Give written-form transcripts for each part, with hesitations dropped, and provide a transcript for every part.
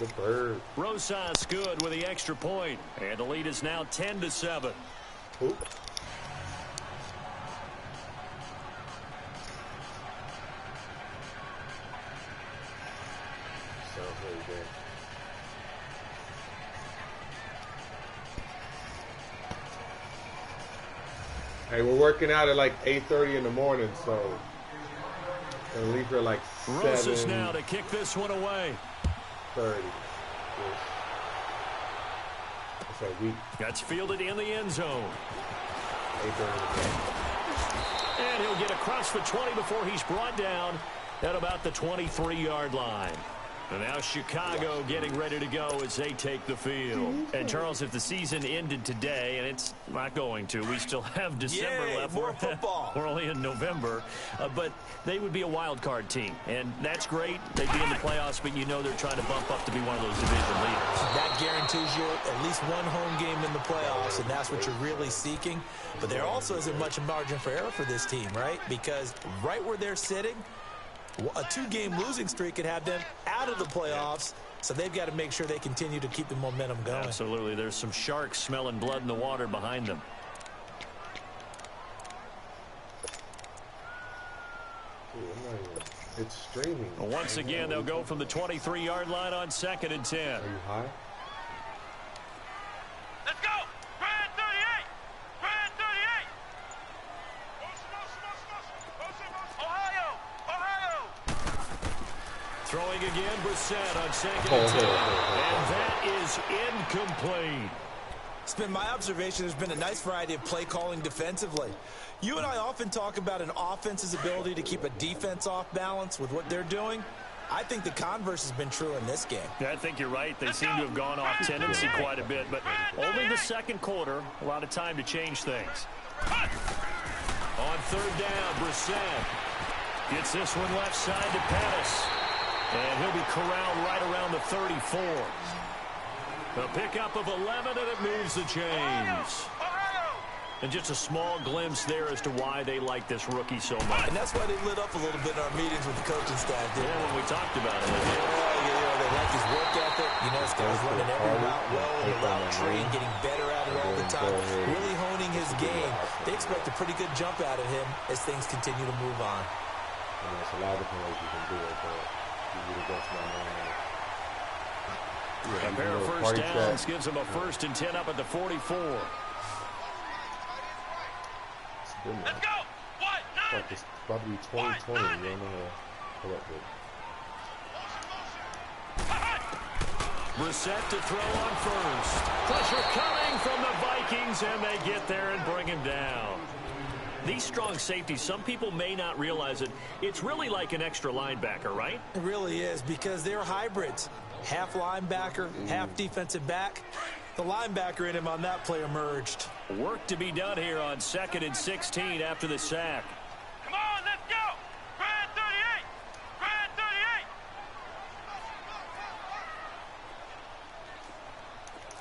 the bird. Rosas good with the extra point. And the lead is now 10-7. Oop. Hey, we're working out at like 8:30 in the morning, so we'll leave here like 7. Rosas now to kick this one away. 30. It's a week. That's fielded in the end zone. 8:30. And he'll get across the 20 before he's brought down at about the 23-yard line. And now Chicago getting ready to go as they take the field. And, Charles, if the season ended today, and it's not going to, we still have December left. More football. We're only in November. But they would be a wild card team. And that's great. They'd be in the playoffs, but you know they're trying to bump up to be one of those division leaders. That guarantees you at least one home game in the playoffs, and that's what you're really seeking. But there also isn't much margin for error for this team, right? Because right where they're sitting, a 2-game losing streak could have them out of the playoffs, so they've got to make sure they continue to keep the momentum going. Absolutely. There's some sharks smelling blood in the water behind them. It's streaming. Once again, they'll go from the 23-yard line on 2nd and 10. Are you high? Let's go! Brand 38! Brand 38! Ohio! Ohio! Throwing again, Brissett on 2nd and 10. And that is incomplete. It's been my observation there's been a nice variety of play calling defensively. You and I often talk about an offense's ability to keep a defense off balance with what they're doing. I think the converse has been true in this game. Yeah, I think you're right. They seem to have gone off tendency quite a bit, but only the second quarter, a lot of time to change things. On 3rd down, Brissett gets this one left side to Pettis. And he'll be corralled right around the 34. A pickup of 11, and it moves the chains. And just a small glimpse there as to why they like this rookie so much. And that's why they lit up a little bit in our meetings with the coaching staff, didn't they? When we talked about it. They like his work ethic. You know, this guy's running every route well in the route tree and getting better at it all the time. Really honing his game. They expect a pretty good jump out of him as things continue to move on. There's a lot of different ways you can do it, but you really go to my man. A pair of first downs gives him a 1st and 10 up at the 44. Let's go! What? Like it's probably 2020. You don't know how to pull up with. Brissett to throw on 1st. Pressure coming from the Vikings, and they get there and bring him down. These strong safeties, some people may not realize it. It's really like an extra linebacker, right? It really is, because they're hybrids. Half linebacker, half defensive back. The linebacker in him on that play emerged. Work to be done here on 2nd and 16 after the sack. Come on, let's go! Brand 38! Brand 38!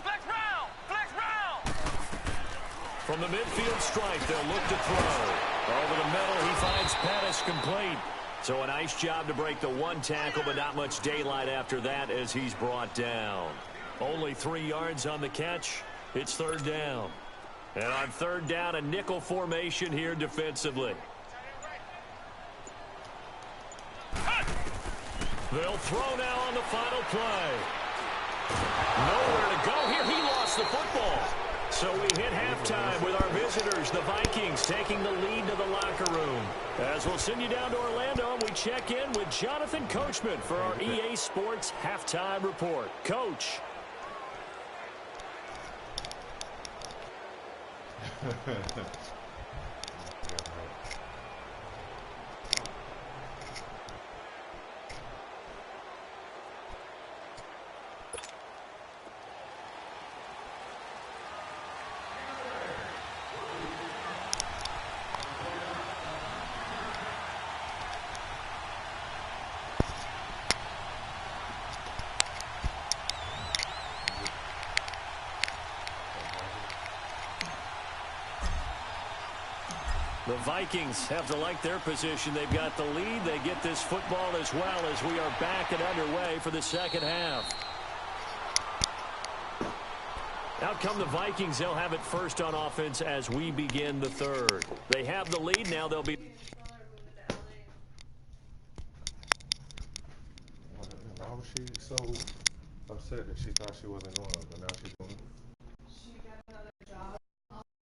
Flex round! Flex round! From the midfield stripe, they'll look to throw. Over the middle, he finds Pettis complete. So a nice job to break the one tackle, but not much daylight after that as he's brought down. Only 3 yards on the catch. It's 3rd down. And on 3rd down, a nickel formation here defensively. They'll throw now on the final play. Nowhere to go here. He lost the football. So we hit halftime with our visitors, the Vikings, taking the lead to the locker room. As we'll send you down to Orlando, we check in with Jonathan Coachman for our EA Sports Halftime Report. Coach. The Vikings have to like their position. They've got the lead. They get this football as well as we are back and underway for the second half. Out come the Vikings. They'll have it first on offense as we begin the third. They have the lead. Now they'll be... Why was she so upset that she thought she wasn't going, but now she's going? She got another job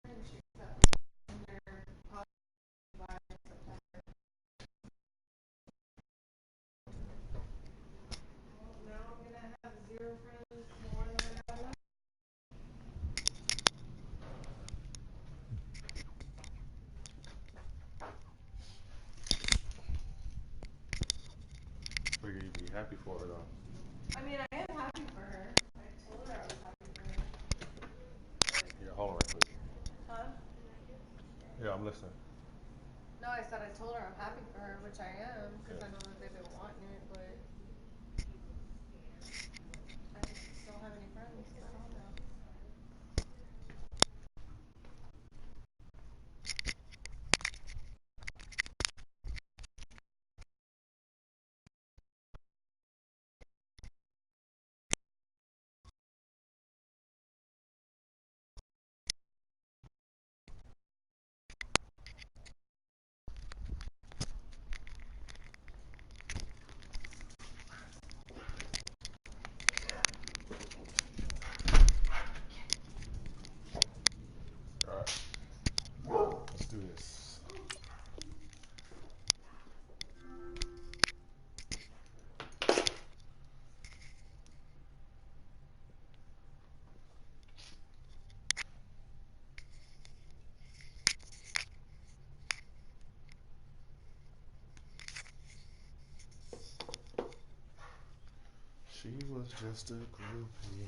and she got her by September. Now I'm going to have 0 friends more than I have left. Figure you'd be happy for her though. I mean, I am happy for her. I told her I was happy for her. Yeah, hold on right quick. Huh? Yeah, I'm listening. No, I said I told her I'm happy for her, which I am, because I know that they've been wanting it, but I just don't have any friends. I don't know. Alright. Let's do this. She was just a groupie.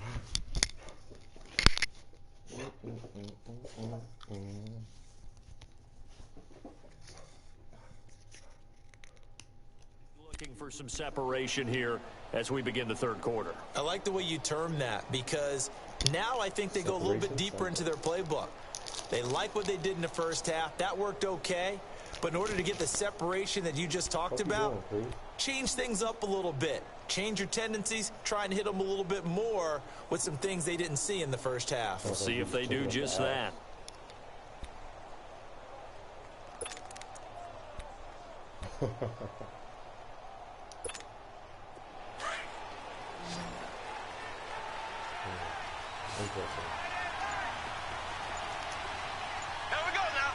Looking for some separation here as we begin the third quarter. I like the way you term that, because now I think they go a little bit deeper into their playbook. They like what they did in the first half. That worked okay. But in order to get the separation that you just talked about, change things up a little bit. Change your tendencies, try and hit them a little bit more with some things they didn't see in the first half. We'll see if they do just that. Here we go now.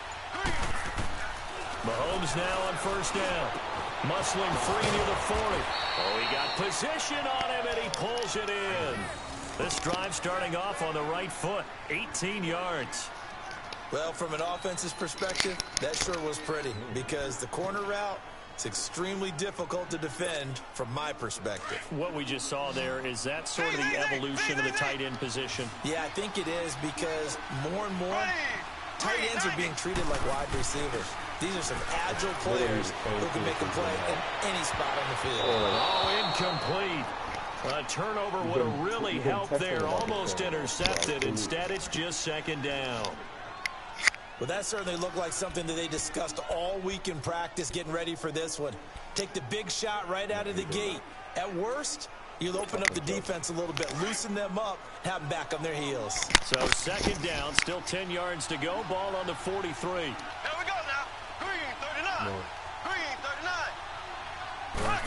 Mahomes now on first down. Muscling free near the 40. Oh, he got position on him, and he pulls it in. This drive starting off on the right foot. 18 yards. Well, from an offense's perspective, that sure was pretty, because the corner route, it's extremely difficult to defend from my perspective. What we just saw there, is that sort of the evolution of the tight end position? Yeah, I think it is, because more and more tight ends are being treated like wide receivers. These are some agile players who can make a play in any spot on the field. Oh, incomplete. A turnover would have really helped there. Almost intercepted. Instead, it's just second down. Well, that certainly looked like something that they discussed all week in practice getting ready for this one. Take the big shot right out of the gate. At worst, you'll open up the defense a little bit, loosen them up, have them back on their heels. So second down, still 10 yards to go. Ball on the 43. Here we go now. Green 39. Green 39.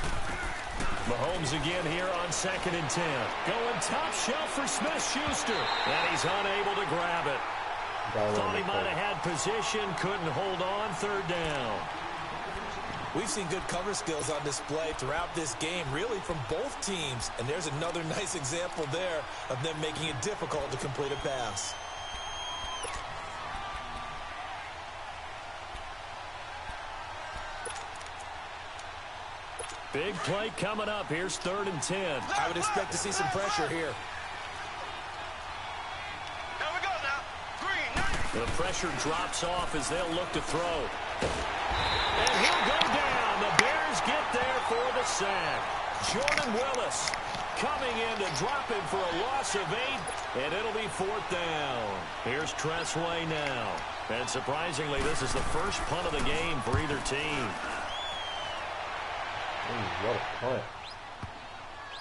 Mahomes again here on second and 10. Going top shelf for Smith-Schuster. And he's unable to grab it. Thought he might have had position, couldn't hold on. Third down. We've seen good cover skills on display throughout this game, really from both teams. And there's another nice example there of them making it difficult to complete a pass. Big play coming up. Here's third and 10. I would expect to see some pressure here. Here we go now. Green 90. The pressure drops off as they'll look to throw. And he'll go down. The Bears get there for the sack. Jordan Willis coming in to drop him for a loss of 8, and it'll be fourth down. Here's Tressway now. And surprisingly, this is the first punt of the game for either team. What a punt.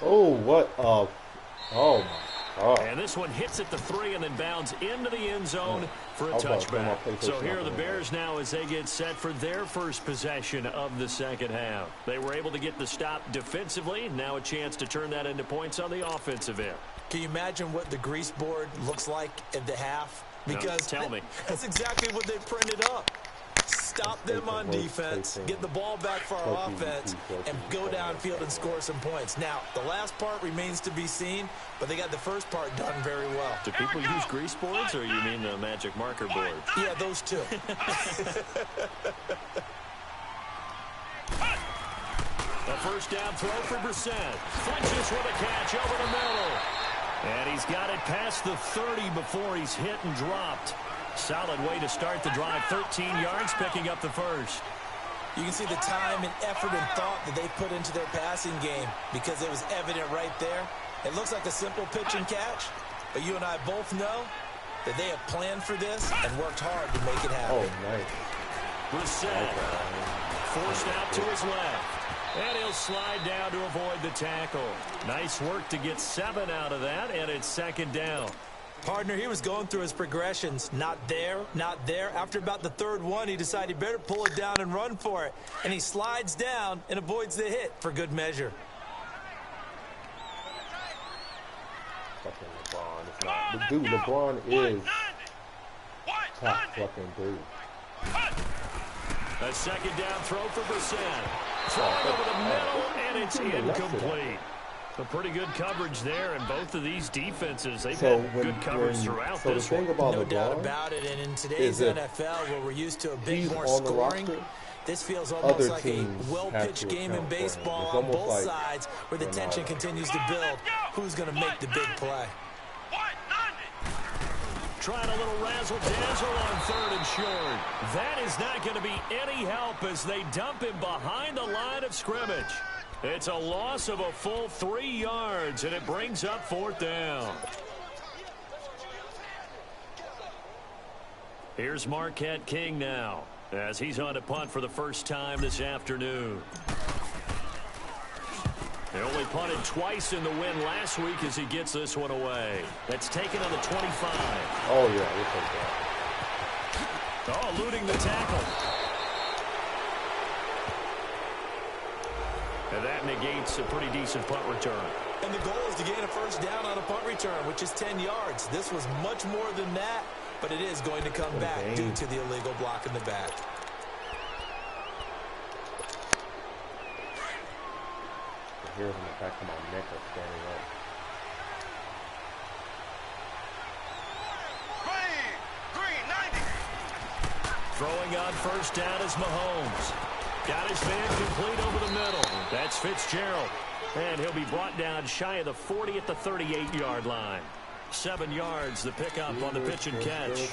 Oh, what a... Oh, my Oh. And this one hits at the 3 and then bounds into the end zone for a touchback. So here are the Bears now as they get set for their first possession of the second half. They were able to get the stop defensively. Now a chance to turn that into points on the offensive end. Can you imagine what the grease board looks like at the half? Because no, tell me. That's exactly what they printed up. Stop them on defense, get the ball back for our offense, and go downfield and score some points. Now, the last part remains to be seen, but they got the first part done very well. Do people use grease boards, or you mean the magic marker board? Yeah, those two. A first down throw for Brissett. Flinches with a catch over the middle. And he's got it past the 30 before he's hit and dropped. Solid way to start the drive. 13 yards, picking up the first. You can see the time and effort and thought that they put into their passing game because it was evident right there. It looks like a simple pitch and catch, but you and I both know that they have planned for this and worked hard to make it happen. Oh, nice. Brissett forced out to his left. And he'll slide down to avoid the tackle. Nice work to get 7 out of that, and it's second down. Partner, he was going through his progressions. Not there, not there. After about the third one, he decided he better pull it down and run for it. And he slides down and avoids the hit for good measure. Fucking LeBron. It's not. But dude, LeBron is top fucking dude. A second down throw for Brissett. Throwing over the middle, and it's incomplete. A pretty good coverage there, and both of these defenses, they've had good coverage throughout this one. No doubt about it, and in today's NFL, where we're used to a bit more scoring, this feels almost like a well-pitched game in baseball on both sides, where the tension continues to build. Who's going to make the big play? Trying a little razzle-dazzle on third and short. That is not going to be any help as they dump him behind the line of scrimmage. It's a loss of a full 3 yards, and it brings up fourth down. Here's Marquette King now, as he's on to punt for the first time this afternoon. They only punted twice in the win last week as he gets this one away. That's taken on the 25. Oh, yeah, we'll take that. Oh, eluding the tackle. And that negates a pretty decent punt return. And the goal is to gain a first down on a punt return, which is 10 yards. This was much more than that, but it is going to come back due to the illegal block in the back. Here's in the back of my neck are standing up. Green 90. Throwing on first down is Mahomes. Got his man complete over the middle. That's Fitzgerald. And he'll be brought down shy of the 40 at the 38-yard line. 7 yards, the pickup on the pitch and catch.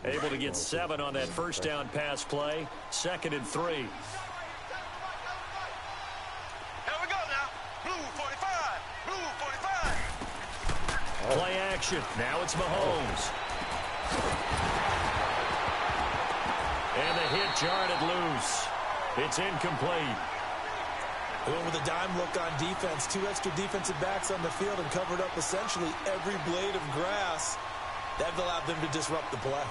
Able to get 7 on that first down pass play. 2nd and 3. Here we go now. Blue 45. Blue 45. Play action. Now it's Mahomes. And the hit jarred it loose. It's incomplete. Going with a dime look on defense. 2 extra defensive backs on the field and covered up essentially every blade of grass. That allowed them to disrupt the play.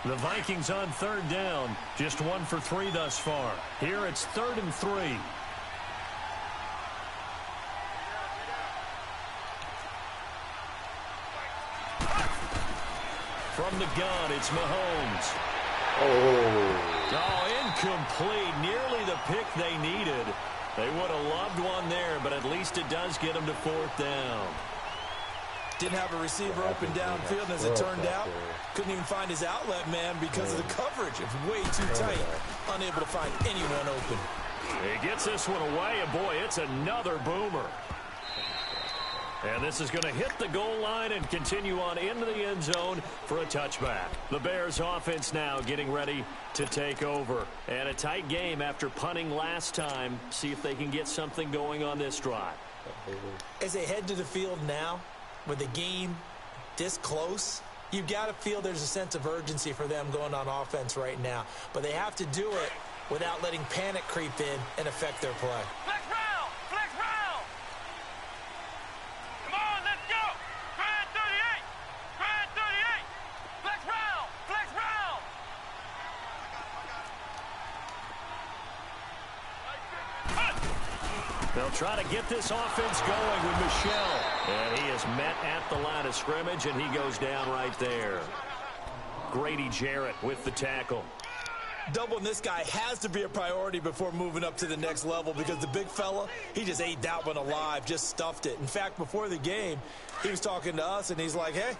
The Vikings on third down. Just 1 for 3 thus far. Here it's 3rd and 3. From the gun, it's Mahomes. Oh, incomplete. Nearly the pick they needed. They would have loved one there, but at least it does get them to 4th down. Didn't have a receiver open downfield, and as it turned out, couldn't even find his outlet man because of the coverage. It's way too tight. Unable to find anyone open. He gets this one away, and boy, it's another boomer. And this is going to hit the goal line and continue on into the end zone for a touchback. The Bears offense now getting ready to take over. And a tight game after punting last time. See if they can get something going on this drive. As they head to the field now, with the game this close, you've got to feel there's a sense of urgency for them going on offense right now. But they have to do it without letting panic creep in and affect their play. Flex round! Flex round! Come on, let's go! Grand 38! Grand 38! Flex round! Flex round! They'll try to get this offense going with Michel. And he is met at the line of scrimmage, and he goes down right there. Grady Jarrett with the tackle. Doubling this guy has to be a priority before moving up to the next level because the big fella, he just ate that one alive, just stuffed it. In fact, before the game, he was talking to us, and he's like, hey,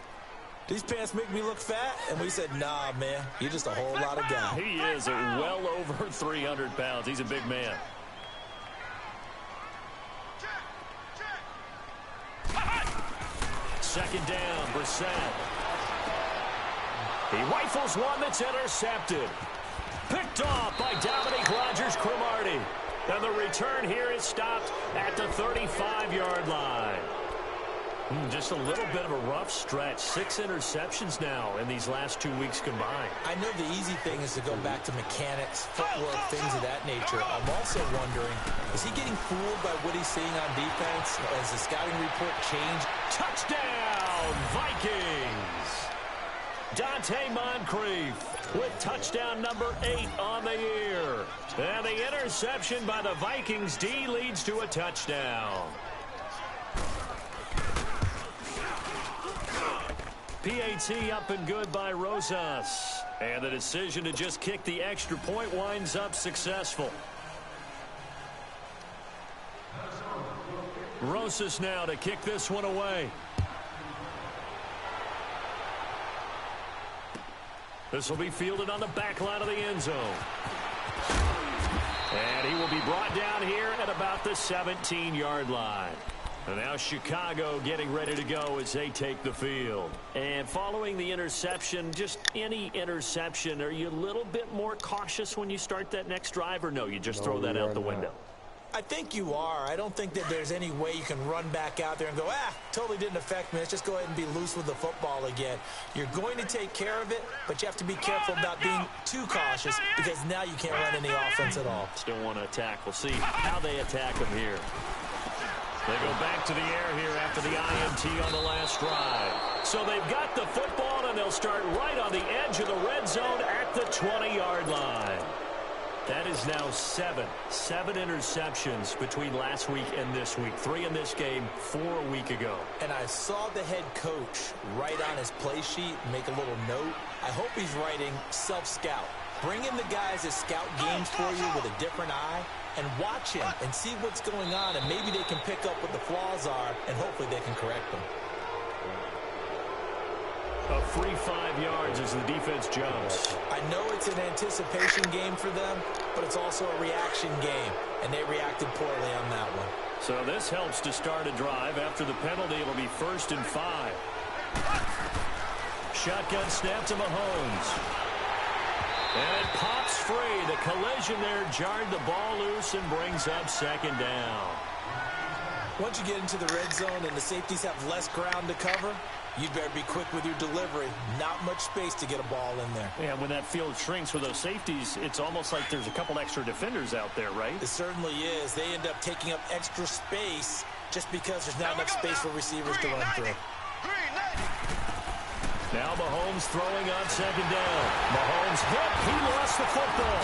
these pants make me look fat? And we said, nah, man, you're just a whole lot of guy. He is well over 300 pounds. He's a big man. Second down, Brissett. He rifles one that's intercepted. Picked off by Dominique Rodgers-Cromartie. And the return here is stopped at the 35-yard line. Just a little bit of a rough stretch. 6 interceptions now in these last 2 weeks combined. I know the easy thing is to go back to mechanics, footwork, things of that nature. I'm also wondering, is he getting fooled by what he's seeing on defense? Has the scouting report changed? Touchdown, Vikings! Dante Moncrief with touchdown number 8 on the year. And the interception by the Vikings D leads to a touchdown. PAT up and good by Rosas. And the decision to just kick the extra point winds up successful. Rosas now to kick this one away. This will be fielded on the back line of the end zone. And he will be brought down here at about the 17-yard line. And now Chicago getting ready to go as they take the field. And following the interception, just any interception, are you a little bit more cautious when you start that next drive, or no, you just throw that out the window? I think you are. I don't think that there's any way you can run back out there and go, totally didn't affect me. Let's just go ahead and be loose with the football again. You're going to take care of it, but you have to be careful about being too cautious because now you can't run any offense at all. Still want to attack. We'll see how they attack him here. They go back to the air here after the INT on the last drive. So they've got the football, and they'll start right on the edge of the red zone at the 20-yard line. That is now 7 interceptions between last week and this week. 3 in this game, 4 a week ago. And I saw the head coach write on his play sheet, make a little note. I hope he's writing self-scout. Bring in the guys that scout games for you with a different eye and watch him and see what's going on, and maybe they can pick up what the flaws are, and hopefully they can correct them. A free 5 yards as the defense jumps. I know it's an anticipation game for them, but it's also a reaction game, and they reacted poorly on that one. So this helps to start a drive. After the penalty, it'll be 1st and 5. Shotgun snap to Mahomes. And it pops free. The collision there jarred the ball loose and brings up 2nd down. Once you get into the red zone and the safeties have less ground to cover, you'd better be quick with your delivery. Not much space to get a ball in there. Yeah, when that field shrinks with those safeties, it's almost like there's a couple extra defenders out there, right? It certainly is. They end up taking up extra space just because there's not enough space for receivers to run through. Now Mahomes throwing on 2nd down. Mahomes hit. He lost the football.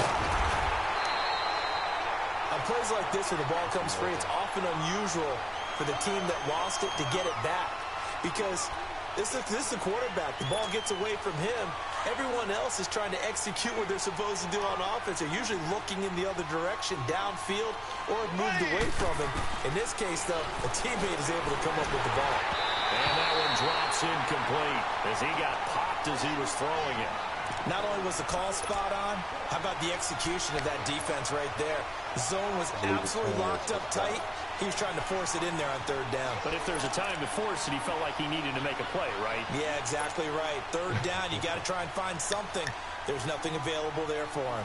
On plays like this where the ball comes free, it's often unusual for the team that lost it to get it back. Because this is the quarterback. The ball gets away from him. Everyone else is trying to execute what they're supposed to do on offense. They're usually looking in the other direction, downfield, or have moved away from him. In this case, though, a teammate is able to come up with the ball. And that one drops incomplete as he got popped as he was throwing it. Not only was the call spot on, how about the execution of that defense right there? The zone was absolutely locked up tight. He was trying to force it in there on 3rd down. But if there's a time to force it, he felt like he needed to make a play, right? Yeah, exactly right. 3rd down, you got to try and find something. There's nothing available there for him.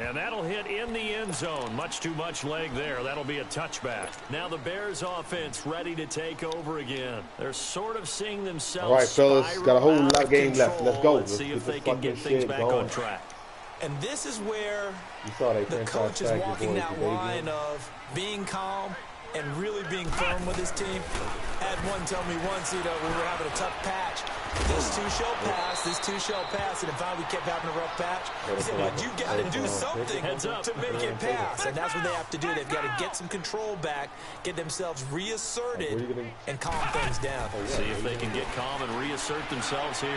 And that'll hit in the end zone. Much too much leg there. That'll be a touchback. Now the Bears offense ready to take over again. They're sort of seeing themselves. All right, fellas, got a whole lot of game left. Let's go. Let's see if they can get things back on track. And this is where the coach is walking that line of being calm and really being firm with his team. I had one tell me once, we were having a tough patch. This two shall pass, and if we kept having a rough patch, he said, well, you got to do something to make it pass. And that's what they have to do. They've got to get some control back, get themselves reasserted, and calm things down. See if they can get calm and reassert themselves here.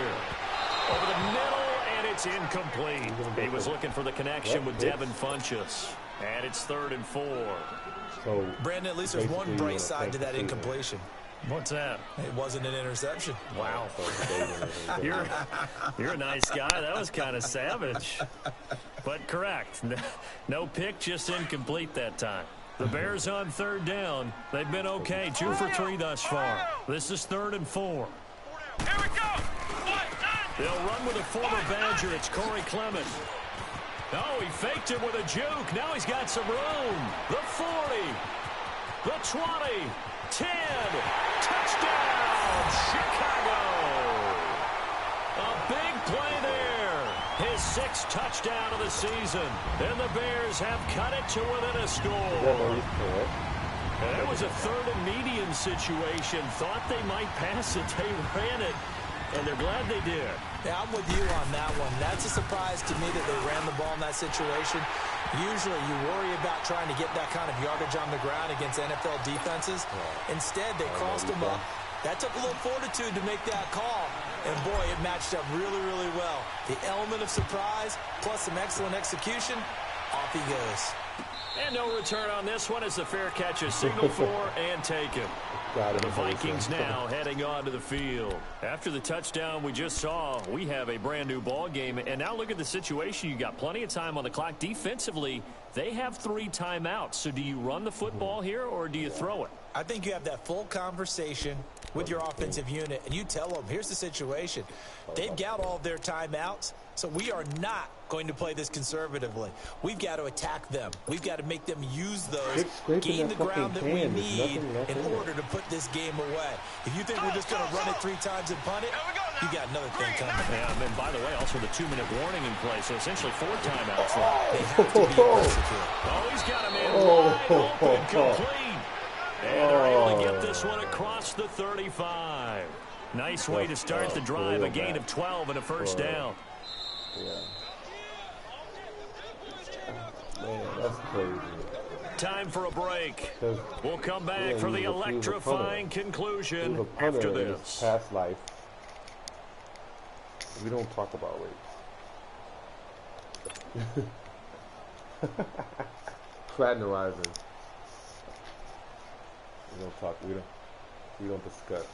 Over the middle, and it's incomplete. He was looking for the connection with Devin Funchess. And it's 3rd and 4. So Brandon, at least there's one bright side to that incompletion. What's that? It wasn't an interception. Wow. You're a nice guy. That was kind of savage. But correct. No pick, just incomplete that time. The Bears on 3rd down. They've been okay. 2 for 3 thus far. This is 3rd and 4. Here we go. They'll run with a former Badger. It's Corey Clement. Oh, he faked it with a juke. Now he's got some room. The 40. The 20. 10. Touchdown, Chicago. A big play there. His 6th touchdown of the season. And the Bears have cut it to within a score. And it was a 3rd and medium situation. Thought they might pass it. They ran it. And they're glad they did. Yeah, I'm with you on that one. That's a surprise to me that they ran the ball in that situation. Usually you worry about trying to get that kind of yardage on the ground against NFL defenses. Instead, they crossed them up. That took a little fortitude to make that call. And, boy, it matched up really, really well. The element of surprise plus some excellent execution, off he goes. And no return on this one as the fair catch is signaled for and taken. The Vikings now heading onto the field. After the touchdown we just saw, we have a brand new ball game. And now look at the situation. You got plenty of time on the clock. Defensively, they have 3 timeouts. So do you run the football here or do you throw it? I think you have that full conversation with your offensive unit, and you tell them, here's the situation. They've got all of their timeouts, so we are not going to play this conservatively. We've got to attack them. We've got to make them use those, gain the ground that we need in order to put this game away. If you think we're just going to run it 3 times and punt it, you got another thing coming. Yeah, and by the way, also the 2-minute warning in play, so essentially 4 timeouts. They have to be aggressive here. Oh, he's got him in wide open, complete. And they're able to get this one across the 35. Nice way to start the drive. A gain of 12 and a first down. Yeah. Man, that's crazy. Time for a break. We'll come back for the electrifying conclusion after this. Past life. We don't talk about race. Platinum. We don't discuss.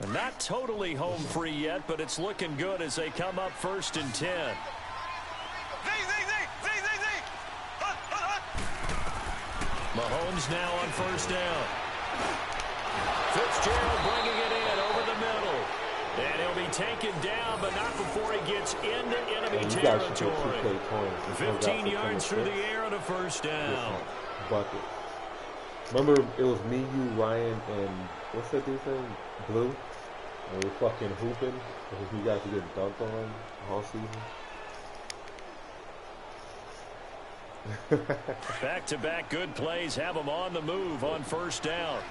And not totally home free yet, but it's looking good as they come up 1st and 10. Mahomes now on 1st down. Fitzgerald bringing it in over the middle. And he'll be taken down, but not before he gets into enemy territory. 15 yards through the air on a 1st down. Bucket. Remember, it was me, you, Ryan, and what's that dude's name? Blue? And we were fucking hooping because you guys were getting dunked on all season. Back-to-back good plays have them on the move on 1st down.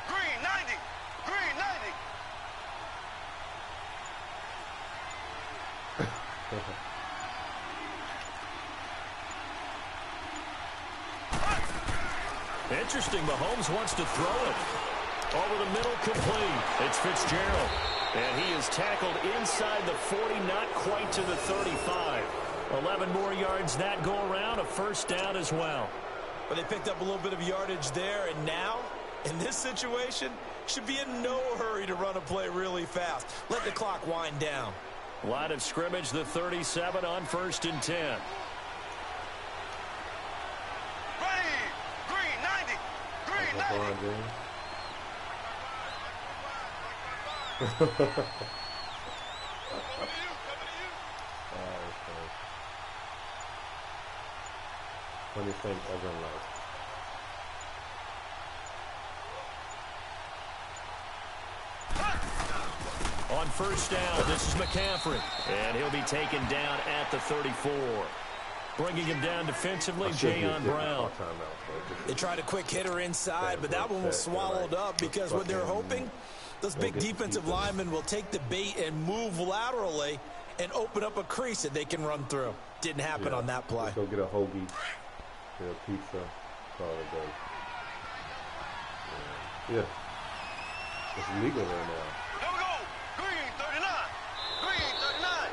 Green 90. Green 90. Interesting, Mahomes wants to throw it. Over the middle, complete. It's Fitzgerald. And he is tackled inside the 40, not quite to the 35. 11 more yards that go around, a 1st down as well. But they picked up a little bit of yardage there, and now, in this situation, should be in no hurry to run a play really fast. Let the clock wind down. Line of scrimmage, the 37 on 1st and 10. Funniest thing ever in life. On first down, this is McCaffrey. And he'll be taken down at the 34. Bringing him down defensively, Jayon Brown. They tried a quick hitter inside, but that one was swallowed up because what they're hoping, those big defensive linemen will take the bait and move laterally and open up a crease that they can run through. Didn't happen on that play. Let's go get a hoagie, get a pizza, call it a day. Yeah. It's legal right now. Here we go. Green 39. Green 39.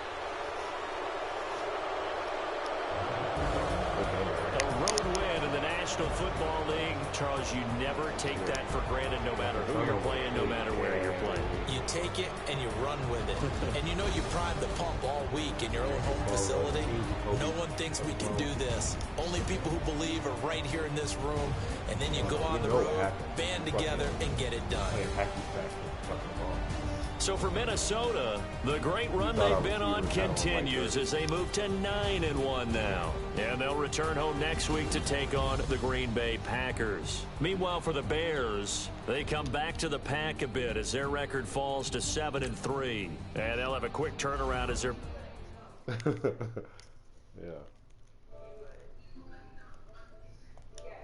A road win in the National Football League. Charles, you never take that for granted no matter who you're playing, no matter where you're playing. You take it and you run with it. And you know you primed the pump all week in your own home facility. No one thinks we can do this. Only people who believe are right here in this room. And then you go on the road, band together, and get it done. So for Minnesota, the great run they've been on continues as they move to 9-1 now. And they'll return home next week to take on the Green Bay Packers. Meanwhile, for the Bears, they come back to the pack a bit as their record falls to 7-3. And they'll have a quick turnaround as they're... Yeah.